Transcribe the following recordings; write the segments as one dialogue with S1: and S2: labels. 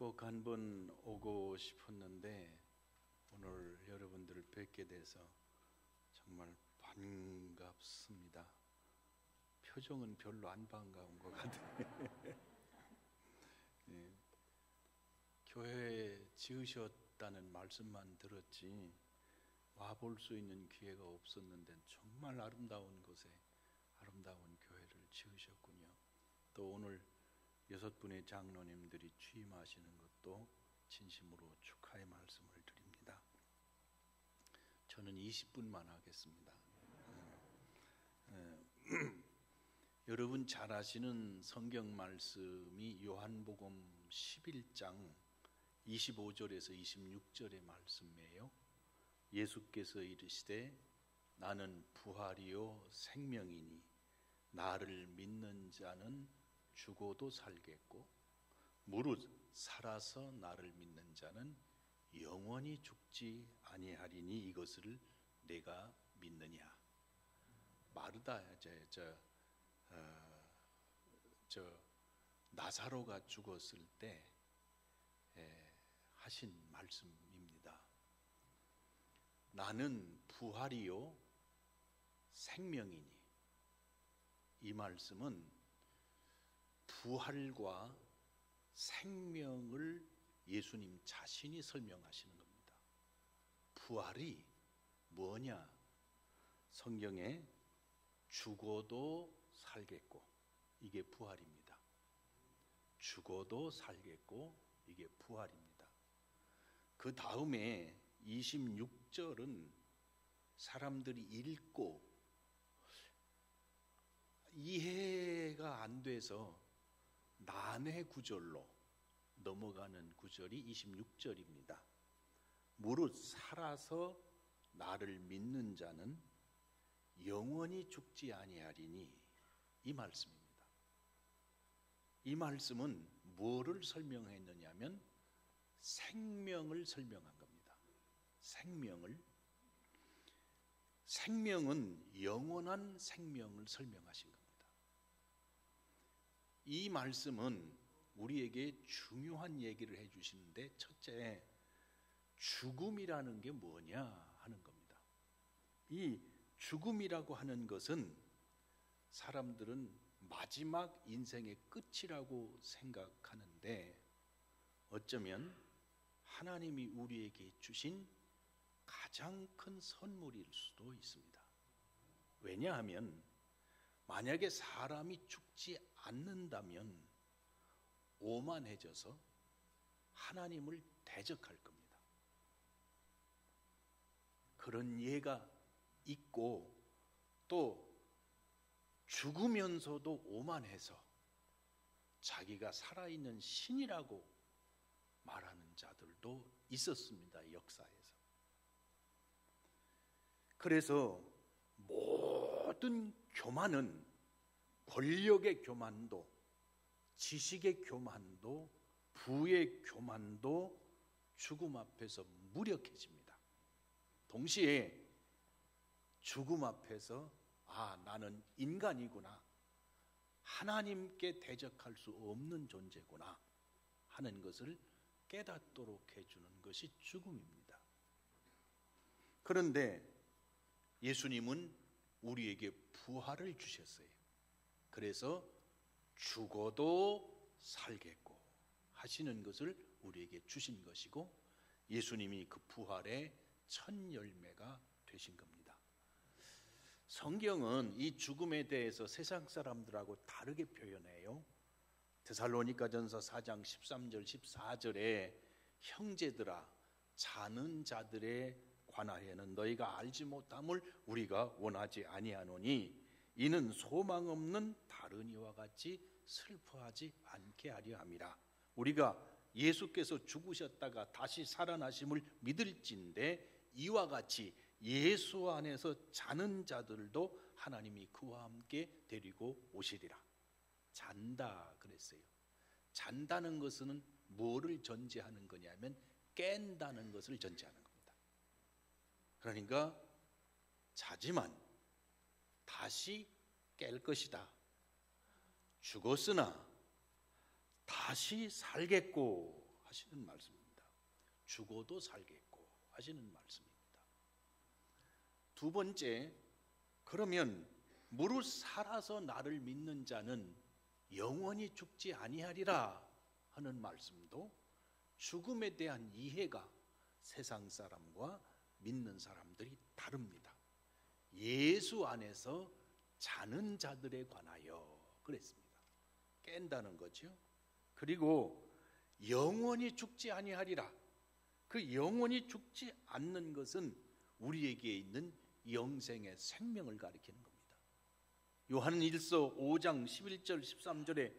S1: 꼭 한번 오고 싶었는데 오늘 여러분들을 뵙게 돼서 정말 반갑습니다. 표정은 별로 안 반가운 것 같아요. 네. 교회에 지으셨다는 말씀만 들었지 와볼 수 있는 기회가 없었는데 정말 아름다운 곳에 아름다운 교회를 지으셨군요. 또 오늘 6분의 장로님들이 취임하시는 것도 진심으로 축하의 말씀을 드립니다. 저는 20분만 하겠습니다. 여러분 잘 아시는 성경 말씀이 요한복음 11장 25절에서 26절의 말씀이에요. 예수께서 이르시되 나는 부활이요 생명이니 나를 믿는 자는 죽어도 살겠고 무릇 살아서 나를 믿는 자는 영원히 죽지 아니하리니 이것을 내가 믿느냐. 마르다 나사로가 죽었을 때 하신 말씀입니다. 나는 부활이요 생명이니. 이 말씀은 부활과 생명을 예수님 자신이 설명하시는 겁니다. 부활이 뭐냐? 성경에 죽어도 살겠고 이게 부활입니다. 죽어도 살겠고 이게 부활입니다. 그 다음에 26절은 사람들이 읽고 이해가 안 돼서 난해 구절로 넘어가는 구절이 26절입니다. 무릇 살아서 나를 믿는 자는 영원히 죽지 아니하리니 이 말씀입니다. 이 말씀은 뭐를 설명했느냐면 생명을 설명한 겁니다. 생명은 영원한 생명을 설명하신 겁니다. 이 말씀은 우리에게 중요한 얘기를 해주시는데 첫째, 죽음이라는 게 뭐냐 하는 겁니다. 이 죽음이라고 하는 것은 사람들은 마지막 인생의 끝이라고 생각하는데 어쩌면 하나님이 우리에게 주신 가장 큰 선물일 수도 있습니다. 왜냐하면 만약에 사람이 죽지 않는다면 오만해져서 하나님을 대적할 겁니다. 그런 예가 있고 또 죽으면서도 오만해서 자기가 살아있는 신이라고 말하는 자들도 있었습니다. 역사에서. 그래서 모든 교만은 권력의 교만도 지식의 교만도 부의 교만도 죽음 앞에서 무력해집니다. 동시에 죽음 앞에서 나는 인간이구나, 하나님께 대적할 수 없는 존재구나 하는 것을 깨닫도록 해주는 것이 죽음입니다. 그런데 예수님은 우리에게 부활을 주셨어요. 그래서 죽어도 살겠고 하시는 것을 우리에게 주신 것이고 예수님이 그 부활의 첫 열매가 되신 겁니다. 성경은 이 죽음에 대해서 세상 사람들하고 다르게 표현해요. 데살로니가전서 4장 13절 14절에 형제들아 자는 자들의 관하여는 너희가 알지 못함을 우리가 원하지 아니하노니 이는 소망 없는 다른 이와 같이 슬퍼하지 않게 하려 함이라. 우리가 예수께서 죽으셨다가 다시 살아나심을 믿을진데 이와 같이 예수 안에서 자는 자들도 하나님이 그와 함께 데리고 오시리라. 잔다 그랬어요. 잔다는 것은 뭐를 전제하는 거냐면 깬다는 것을 전제하는 겁니다. 그러니까 자지만 다시 깰 것이다. 죽었으나 다시 살겠고 하시는 말씀입니다. 죽어도 살겠고 하시는 말씀입니다. 두 번째, 그러면 무릇 살아서 나를 믿는 자는 영원히 죽지 아니하리라 하는 말씀도 죽음에 대한 이해가 세상 사람과 믿는 사람들이 다릅니다. 예수 안에서 자는 자들에 관하여 그랬습니다. 깬다는 거죠. 그리고 영원히 죽지 아니하리라. 그 영원히 죽지 않는 것은 우리에게 있는 영생의 생명을 가리키는 겁니다. 요한 1서 5장 11절 13절에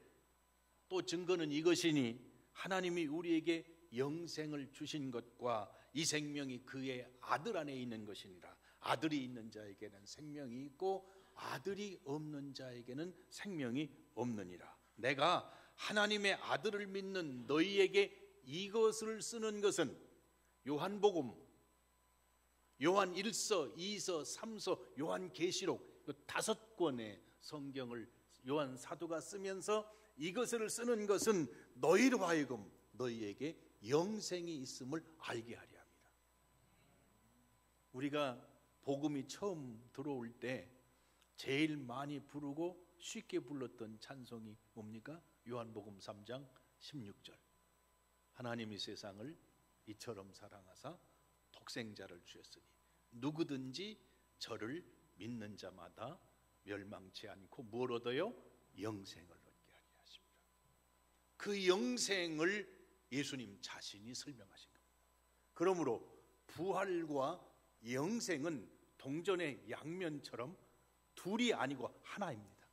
S1: 또 증거는 이것이니 하나님이 우리에게 영생을 주신 것과 이 생명이 그의 아들 안에 있는 것이니라. 아들이 있는 자에게는 생명이 있고 아들이 없는 자에게는 생명이 없느니라. 내가 하나님의 아들을 믿는 너희에게 이것을 쓰는 것은 요한복음, 요한 1서, 2서, 3서, 요한계시록 5권의 성경을 요한 사도가 쓰면서 이것을 쓰는 것은 너희로 하여금 너희에게 영생이 있음을 알게 하려 합니다. 우리가 복음이 처음 들어올 때 제일 많이 부르고 쉽게 불렀던 찬송이 뭡니까? 요한복음 3장 16절. 하나님이 세상을 이처럼 사랑하사 독생자를 주셨으니 누구든지 저를 믿는 자마다 멸망치 않고 뭘 얻어요? 영생을 얻게 하리 하십니다. 그 영생을 예수님 자신이 설명하신 겁니다. 그러므로 부활과 영생은 동전의 양면처럼 둘이 아니고 하나입니다.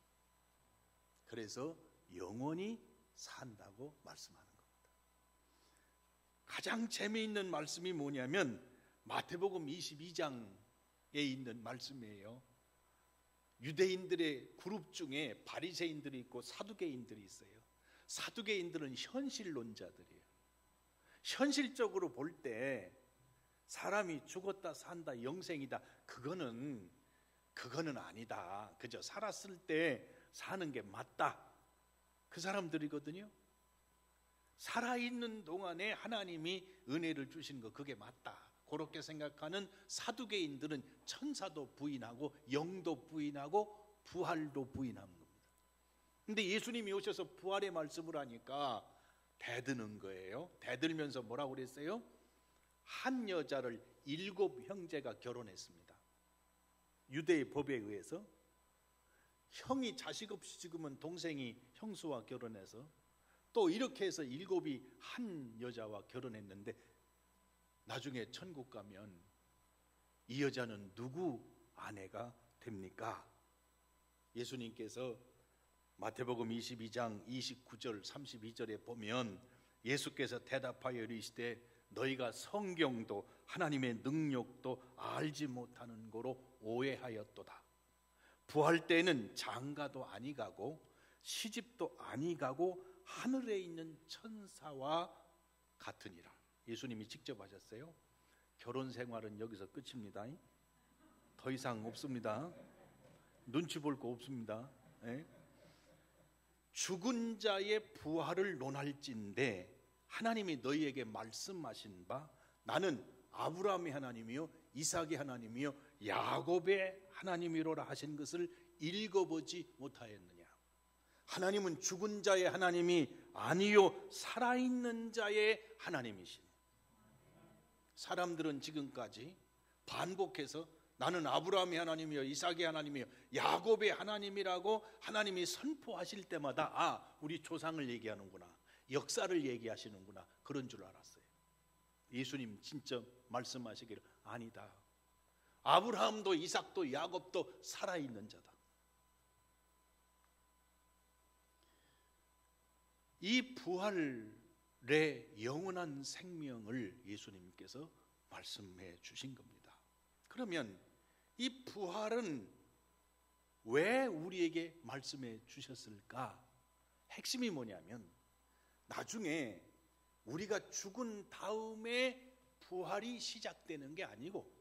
S1: 그래서 영원히 산다고 말씀하는 겁니다. 가장 재미있는 말씀이 뭐냐면 마태복음 22장에 있는 말씀이에요. 유대인들의 그룹 중에 바리새인들이 있고 사두개인들이 있어요. 사두개인들은 현실론자들이에요. 현실적으로 볼 때 사람이 죽었다 산다 영생이다 그거는 아니다. 그저 살았을 때 사는 게 맞다. 그 사람들이거든요. 살아있는 동안에 하나님이 은혜를 주신 거 그게 맞다. 그렇게 생각하는 사두개인들은 천사도 부인하고 영도 부인하고 부활도 부인하는 겁니다. 근데 예수님이 오셔서 부활의 말씀을 하니까 대드는 거예요. 대들면서 뭐라고 그랬어요? 한 여자를 7 형제가 결혼했습니다. 유대의 법에 의해서 형이 자식 없이 죽으면 동생이 형수와 결혼해서 또 이렇게 해서 7이 한 여자와 결혼했는데 나중에 천국 가면 이 여자는 누구 아내가 됩니까? 예수님께서 마태복음 22장 29절 32절에 보면 예수께서 대답하여 이르시되 너희가 성경도 하나님의 능력도 알지 못하는 거로 오해하였도다. 부활 때는 장가도 아니 가고 시집도 아니 가고 하늘에 있는 천사와 같으니라. 예수님이 직접 하셨어요. 결혼 생활은 여기서 끝입니다. 더 이상 없습니다. 눈치 볼 거 없습니다. 네? 죽은 자의 부활을 논할진대 하나님이 너희에게 말씀하신 바 나는 아브라함의 하나님이요 이삭의 하나님이요 야곱의 하나님이로라 하신 것을 읽어보지 못하였느냐. 하나님은 죽은 자의 하나님이 아니요 살아있는 자의 하나님이시네. 사람들은 지금까지 반복해서 나는 아브라함의 하나님이요 이삭의 하나님이요 야곱의 하나님이라고 하나님이 선포하실 때마다 우리 조상을 얘기하는구나, 역사를 얘기하시는구나 그런 줄 알았어요. 예수님 진짜 말씀하시기를 아니다. 아브라함도 이삭도 야곱도 살아있는 자다. 이 부활의 영원한 생명을 예수님께서 말씀해 주신 겁니다. 그러면 이 부활은 왜 우리에게 말씀해 주셨을까? 핵심이 뭐냐면 나중에 우리가 죽은 다음에 부활이 시작되는 게 아니고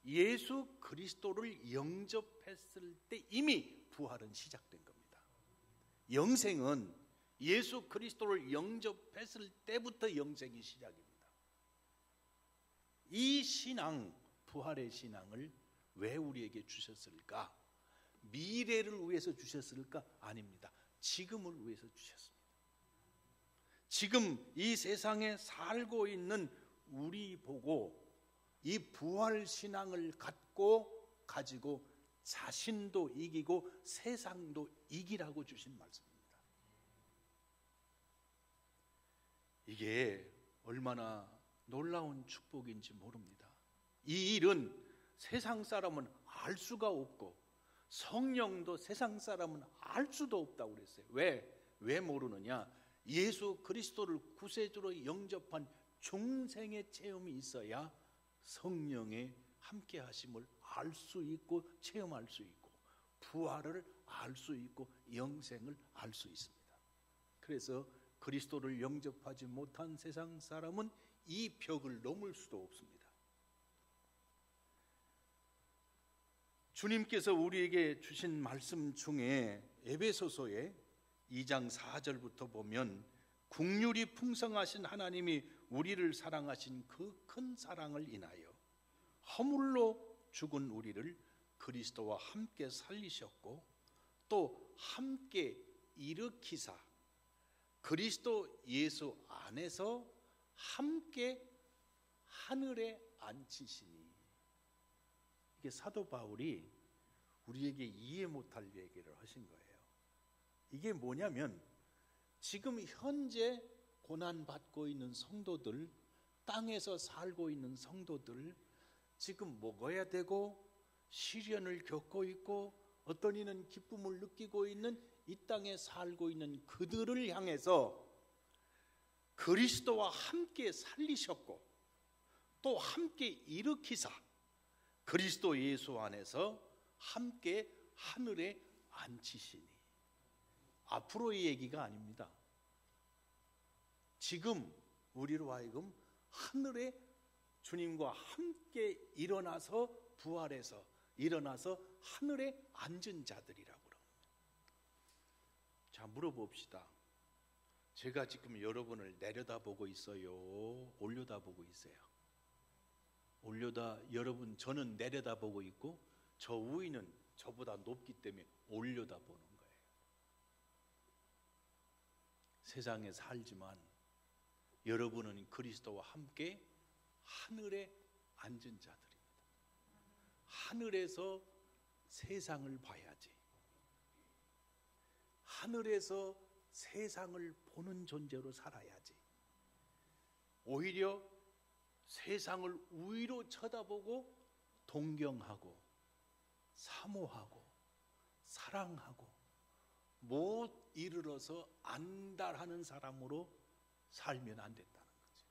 S1: 예수 그리스도를 영접했을 때 이미 부활은 시작된 겁니다. 영생은 예수 그리스도를 영접했을 때부터 영생이 시작입니다. 이 신앙, 부활의 신앙을 왜 우리에게 주셨을까? 미래를 위해서 주셨을까? 아닙니다. 지금을 위해서 주셨습니다. 지금 이 세상에 살고 있는 우리 보고 이 부활 신앙을 가지고 자신도 이기고 세상도 이기라고 주신 말씀입니다. 이게 얼마나 놀라운 축복인지 모릅니다. 이 일은 세상 사람은 알 수가 없고 성령도 세상 사람은 알 수도 없다고 그랬어요. 왜 모르느냐? 예수 그리스도를 구세주로 영접한 중생의 체험이 있어야 성령의 함께 하심을 알 수 있고 체험할 수 있고 부활을 알 수 있고 영생을 알 수 있습니다. 그래서 그리스도를 영접하지 못한 세상 사람은 이 벽을 넘을 수도 없습니다. 주님께서 우리에게 주신 말씀 중에 에베소서의 2장 4절부터 보면 긍휼이 풍성하신 하나님이 우리를 사랑하신 그 큰 사랑을 인하여 허물로 죽은 우리를 그리스도와 함께 살리셨고 또 함께 일으키사 그리스도 예수 안에서 함께 하늘에 앉히시니. 이게 사도 바울이 우리에게 이해 못할 얘기를 하신 거예요. 이게 뭐냐면 지금 현재 고난받고 있는 성도들, 땅에서 살고 있는 성도들, 지금 먹어야 되고 시련을 겪고 있고 어떤 이는 기쁨을 느끼고 있는 이 땅에 살고 있는 그들을 향해서 그리스도와 함께 살리셨고 또 함께 일으키사 그리스도 예수 안에서 함께 하늘에 앉히시니. 앞으로의 얘기가 아닙니다. 지금 우리로 하여금 하늘에 주님과 함께 일어나서 부활해서 일어나서 하늘에 앉은 자들이라고 그럽니다. 자, 물어봅시다. 제가 지금 여러분을 내려다보고 있어요? 올려다보고 있어요? 여러분, 저는 내려다보고 있고 저 위는 저보다 높기 때문에 올려다보는 거예요. 세상에 살지만 여러분은 그리스도와 함께 하늘에 앉은 자들입니다. 하늘에서 세상을 봐야지. 하늘에서 세상을 보는 존재로 살아야지. 오히려 세상을 위로 쳐다보고 동경하고 사모하고 사랑하고 못 이르러서 안달하는 사람으로 살면 안 된다는 거죠.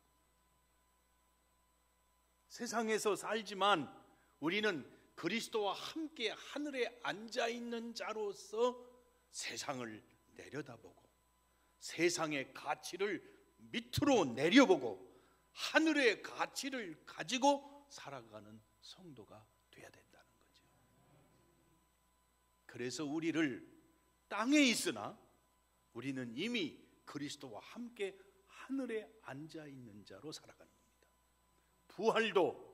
S1: 세상에서 살지만 우리는 그리스도와 함께 하늘에 앉아있는 자로서 세상을 내려다보고 세상의 가치를 밑으로 내려보고 하늘의 가치를 가지고 살아가는 성도가 돼야 된다는 거죠. 그래서 우리를 땅에 있으나 우리는 이미 그리스도와 함께 하늘에 앉아있는 자로 살아가는 겁니다. 부활도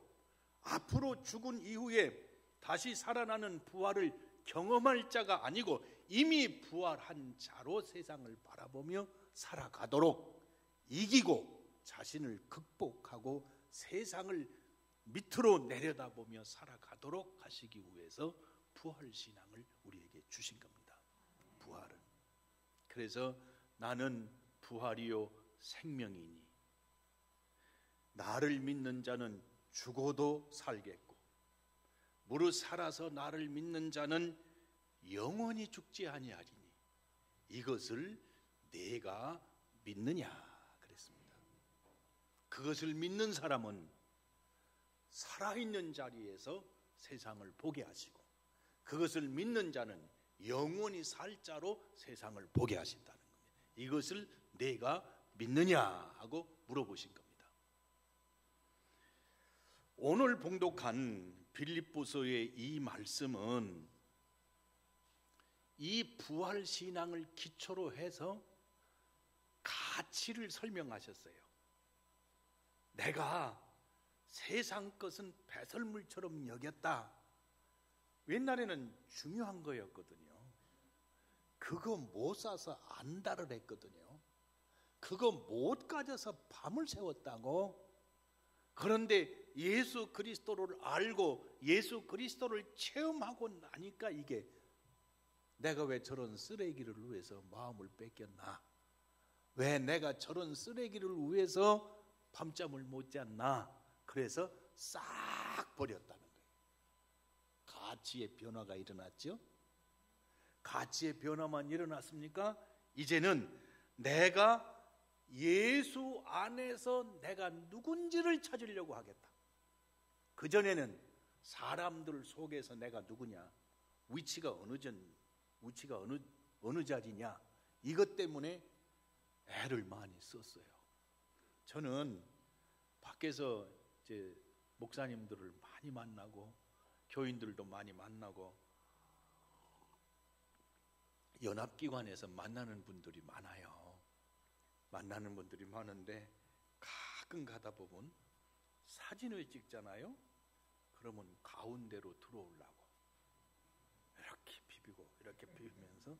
S1: 앞으로 죽은 이후에 다시 살아나는 부활을 경험할 자가 아니고 이미 부활한 자로 세상을 바라보며 살아가도록 이기고 자신을 극복하고 세상을 밑으로 내려다보며 살아가도록 하시기 위해서 부활신앙을 우리에게 주신 겁니다. 부활은. 그래서 나는 부활이요 생명이니 나를 믿는 자는 죽어도 살겠고 무릇 살아서 나를 믿는 자는 영원히 죽지 아니하리니 이것을 내가 믿느냐 그랬습니다. 그것을 믿는 사람은 살아있는 자리에서 세상을 보게 하시고 그것을 믿는 자는 영원히 살 자로 세상을 보게 하신다는 겁니다. 이것을 내가 믿느냐 하고 물어보신 겁니다. 오늘 봉독한 빌립보서의 이 말씀은 이 부활신앙을 기초로 해서 가치를 설명하셨어요. 내가 세상 것은 배설물처럼 여겼다. 옛날에는 중요한 거였거든요. 그거 못 사서 안달을 했거든요. 그거 못 가져서 밤을 새웠다고. 그런데 예수 그리스도를 알고 예수 그리스도를 체험하고 나니까 이게 내가 왜 저런 쓰레기를 위해서 마음을 뺏겼나? 왜 내가 저런 쓰레기를 위해서 밤잠을 못 잤나? 그래서 싹 버렸다는 거예요. 가치의 변화가 일어났죠. 가치의 변화만 일어났습니까? 이제는 내가 예수 안에서 내가 누군지를 찾으려고 하겠다. 그전에는 사람들 속에서 내가 누구냐, 위치가 어느 자리냐, 이것 때문에 애를 많이 썼어요. 저는 밖에서 이제 목사님들을 많이 만나고 교인들도 많이 만나고 연합기관에서 만나는 분들이 많아요. 만나는 분들이 많은데 가끔 가다 보면 사진을 찍잖아요. 그러면 가운데로 들어오려고 이렇게 비비고 이렇게 비비면서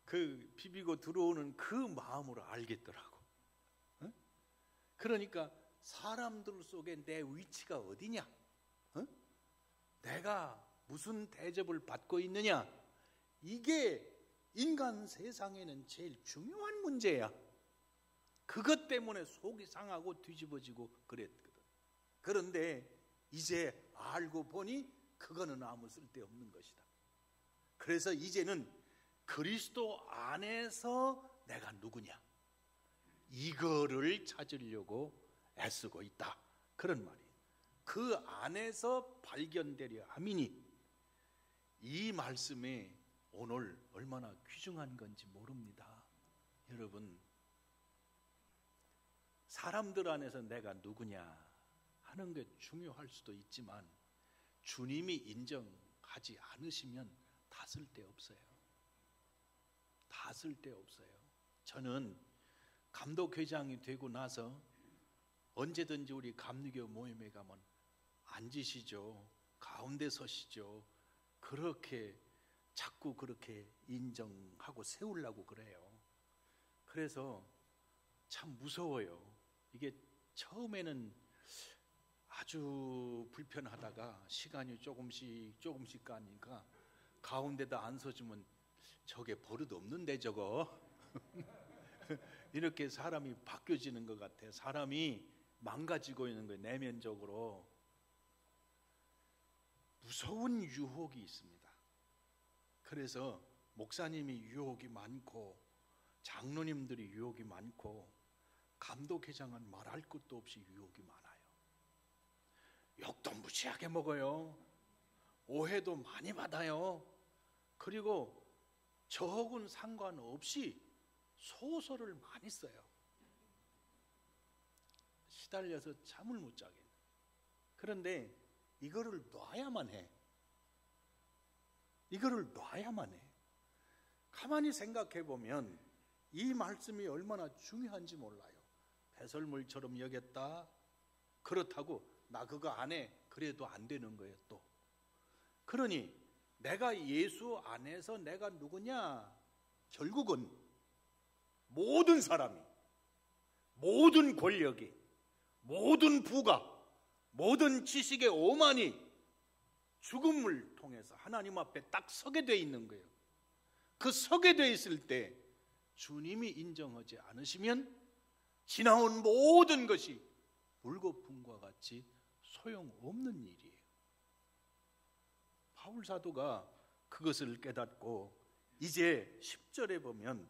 S1: 그 비비고 들어오는 그 마음으로 알겠더라고. 어? 그러니까 사람들 속에 내 위치가 어디냐? 어? 내가 무슨 대접을 받고 있느냐? 이게 인간 세상에는 제일 중요한 문제야. 그것 때문에 속이 상하고 뒤집어지고 그랬거든. 그런데 이제 알고 보니 그거는 아무 쓸데없는 것이다. 그래서 이제는 그리스도 안에서 내가 누구냐, 이거를 찾으려고 애쓰고 있다. 그런 말이에요. 그 안에서 발견되려 함이니, 이 말씀이 오늘 얼마나 귀중한 건지 모릅니다. 여러분, 사람들 안에서 내가 누구냐 하는 게 중요할 수도 있지만 주님이 인정하지 않으시면 다 쓸데없어요. 다 쓸데없어요. 저는 감독회장이 되고 나서 언제든지 우리 감리교 모임에 가면 앉으시죠, 가운데 서시죠, 그렇게 자꾸 그렇게 인정하고 세우려고 그래요. 그래서 참 무서워요. 이게 처음에는 아주 불편하다가 시간이 조금씩 가니까 가운데다 안 서주면 저게 버릇 없는데 저거 이렇게 사람이 바뀌어지는 것 같아요. 사람이 망가지고 있는 거예요. 내면적으로 무서운 유혹이 있습니다. 그래서 목사님이 유혹이 많고 장로님들이 유혹이 많고 감독회장은 말할 것도 없이 유혹이 많아요. 욕도 무지하게 먹어요. 오해도 많이 받아요. 그리고 저하고는 상관없이 소설을 많이 써요. 시달려서 잠을 못 자게. 그런데 이거를 놔야만 해. 이거를 놔야만 해. 가만히 생각해 보면 이 말씀이 얼마나 중요한지 몰라요. 배설물처럼 여겼다. 그렇다고 나 그거 안 해. 그래도 안 되는 거예요. 또 그러니 내가 예수 안에서 내가 누구냐? 결국은 모든 사람이, 모든 권력이, 모든 부가, 모든 지식의 오만이 죽음을 통해서 하나님 앞에 딱 서게 돼 있는 거예요. 그 서게 돼 있을 때 주님이 인정하지 않으시면 지나온 모든 것이 물거품과 같이 소용없는 일이에요. 바울 사도가 그것을 깨닫고 이제 10절에 보면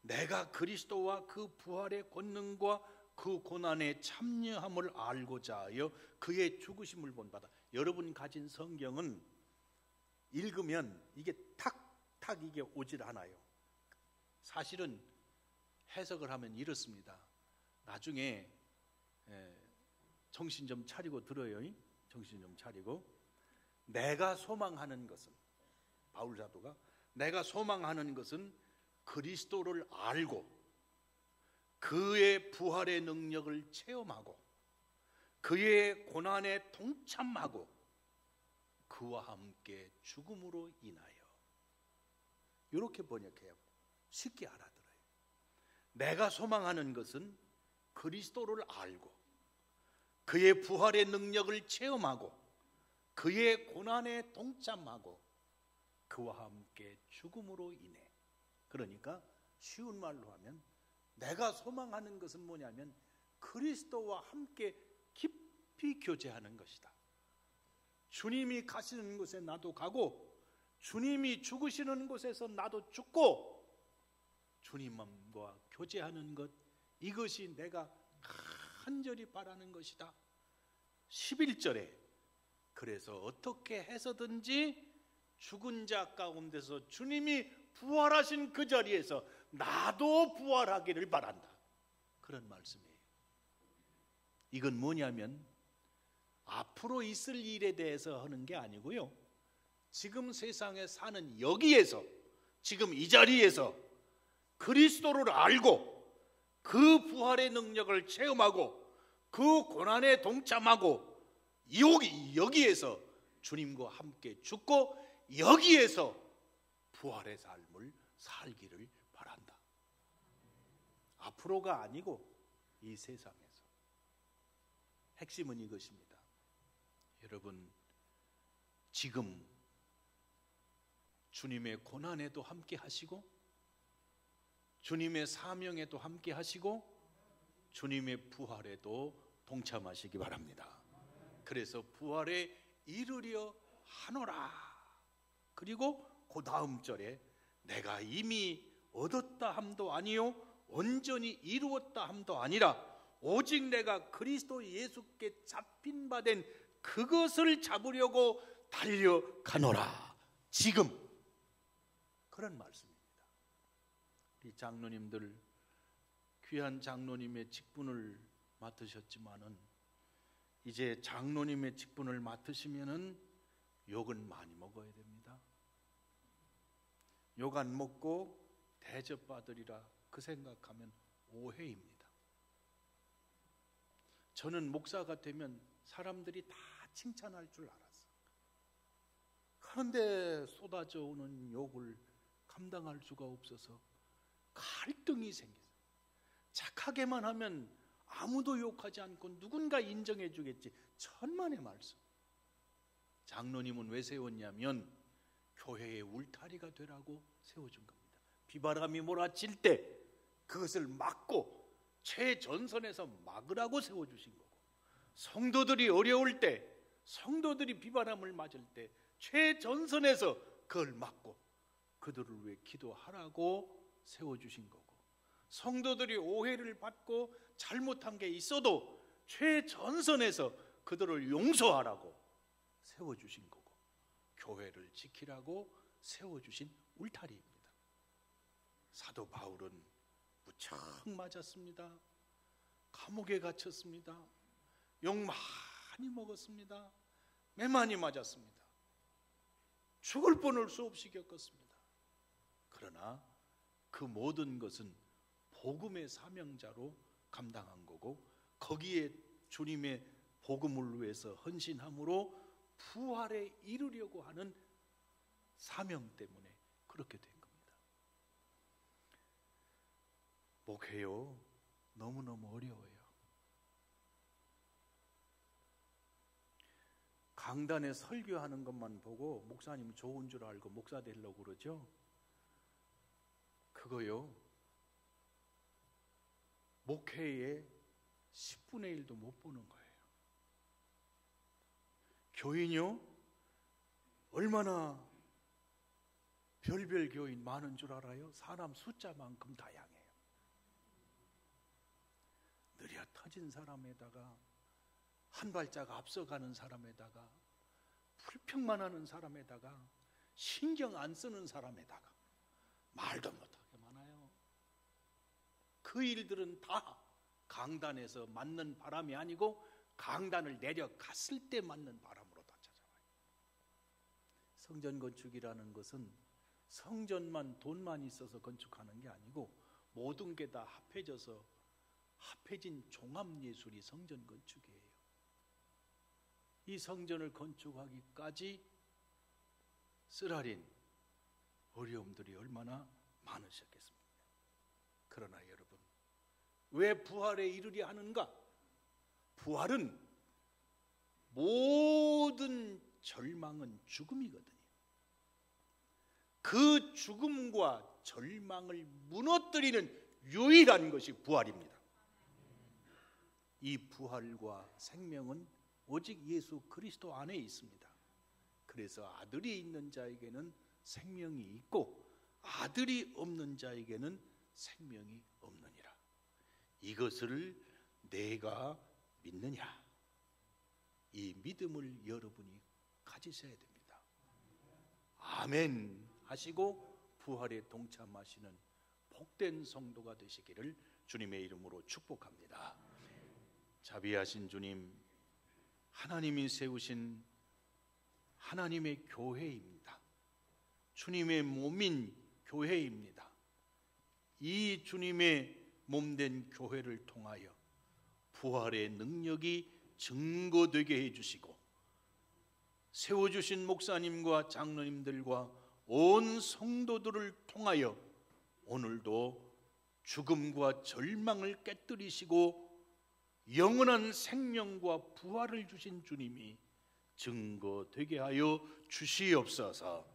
S1: 내가 그리스도와 그 부활의 권능과 그 고난에 참여함을 알고자 하여 그의 죽으심을 본받아. 여러분 가진 성경은 읽으면 이게 탁탁 이게 오질 않아요. 사실은 해석을 하면 이렇습니다. 나중에 정신 좀 차리고 들어요. 정신 좀 차리고. 내가 소망하는 것은 바울 사도가 내가 소망하는 것은 그리스도를 알고 그의 부활의 능력을 체험하고 그의 고난에 동참하고 그와 함께 죽음으로 인하여, 이렇게 번역해요. 쉽게 알아들어요. 내가 소망하는 것은 그리스도를 알고 그의 부활의 능력을 체험하고 그의 고난에 동참하고 그와 함께 죽음으로 인해. 그러니까 쉬운 말로 하면 내가 소망하는 것은 뭐냐면 그리스도와 함께 깊이 교제하는 것이다. 주님이 가시는 곳에 나도 가고 주님이 죽으시는 곳에서 나도 죽고 주님과 교제하는 것, 이것이 내가 간절히 바라는 것이다. 11절에 그래서 어떻게 해서든지 죽은 자 가운데서 주님이 부활하신 그 자리에서 나도 부활하기를 바란다, 그런 말씀이에요. 이건 뭐냐면 앞으로 있을 일에 대해서 하는 게 아니고요, 지금 세상에 사는 여기에서, 지금 이 자리에서 그리스도를 알고 그 부활의 능력을 체험하고 그 고난에 동참하고 여기에서 주님과 함께 죽고 여기에서 부활의 삶을 살기를 바란다. 앞으로가 아니고 이 세상에서. 핵심은 이것입니다. 여러분, 지금 주님의 고난에도 함께 하시고 주님의 사명에도 함께 하시고 주님의 부활에도 동참하시기 바랍니다. 그래서 부활에 이르려 하노라. 그리고 그 다음 절에 내가 이미 얻었다 함도 아니요 온전히 이루었다 함도 아니라 오직 내가 그리스도 예수께 잡힌 바 된 그것을 잡으려고 달려가노라. 지금 그런 말씀입니다. 우리 장로님들, 귀한 장로님의 직분을 맡으셨지만은 이제 장로님의 직분을 맡으시면은 욕은 많이 먹어야 됩니다. 욕 안 먹고 대접받으리라 그 생각하면 오해입니다. 저는 목사가 되면 사람들이 다 칭찬할 줄 알았어요. 그런데 쏟아져 오는 욕을 감당할 수가 없어서 갈등이 생겼어요. 착하게만 하면 아무도 욕하지 않고 누군가 인정해 주겠지. 천만의 말씀. 장로님은 왜 세웠냐면 교회의 울타리가 되라고 세워준 겁니다. 비바람이 몰아칠 때 그것을 막고 최전선에서 막으라고 세워주신 거고, 성도들이 어려울 때, 성도들이 비바람을 맞을 때 최전선에서 그걸 막고 그들을 위해 기도하라고 세워주신 거고, 성도들이 오해를 받고 잘못한 게 있어도 최전선에서 그들을 용서하라고 세워주신 거고, 교회를 지키라고 세워주신 울타리입니다. 사도 바울은 무척 맞았습니다. 감옥에 갇혔습니다. 욕 많이 먹었습니다. 매 많이 맞았습니다. 죽을 뻔할 수 없이 겪었습니다. 그러나 그 모든 것은 복음의 사명자로 감당한 거고, 거기에 주님의 복음을 위해서 헌신함으로 부활에 이르려고 하는 사명 때문에 그렇게 된 겁니다. 목회요, 너무너무 어려워요. 강단에 설교하는 것만 보고 목사님 좋은 줄 알고 목사 되려고 그러죠. 그거요, 목회의 10분의 1도 못 보는 거예요. 교인요, 얼마나 별별 교인 많은 줄 알아요? 사람 숫자만큼 다양해요. 느려 터진 사람에다가 한 발짝 앞서가는 사람에다가 불평만 하는 사람에다가 신경 안 쓰는 사람에다가 말도 못하게 많아요. 그 일들은 다 강단에서 맞는 바람이 아니고 강단을 내려갔을 때 맞는 바람으로 다 찾아와요. 성전 건축이라는 것은 성전만 돈만 있어서 건축하는 게 아니고 모든 게 다 합해진 종합예술이 성전 건축이에요. 이 성전을 건축하기까지 쓰라린 어려움들이 얼마나 많으셨겠습니까? 그러나 여러분, 왜 부활에 이르려 하는가? 부활은 모든 절망은 죽음이거든요. 그 죽음과 절망을 무너뜨리는 유일한 것이 부활입니다. 이 부활과 생명은 오직 예수 그리스도 안에 있습니다. 그래서 아들이 있는 자에게는 생명이 있고 아들이 없는 자에게는 생명이 없느니라. 이것을 내가 믿느냐? 이 믿음을 여러분이 가지셔야 됩니다. 아멘 하시고 부활에 동참하시는 복된 성도가 되시기를 주님의 이름으로 축복합니다. 자비하신 주님, 하나님이 세우신 하나님의 교회입니다. 주님의 몸인 교회입니다. 이 주님의 몸된 교회를 통하여 부활의 능력이 증거되게 해주시고 세워주신 목사님과 장로님들과 온 성도들을 통하여 오늘도 죽음과 절망을 깨뜨리시고 영원한 생명과 부활을 주신 주님이 증거되게 하여 주시옵소서.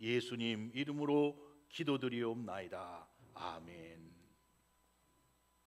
S1: 예수님 이름으로 기도드리옵나이다. 아멘.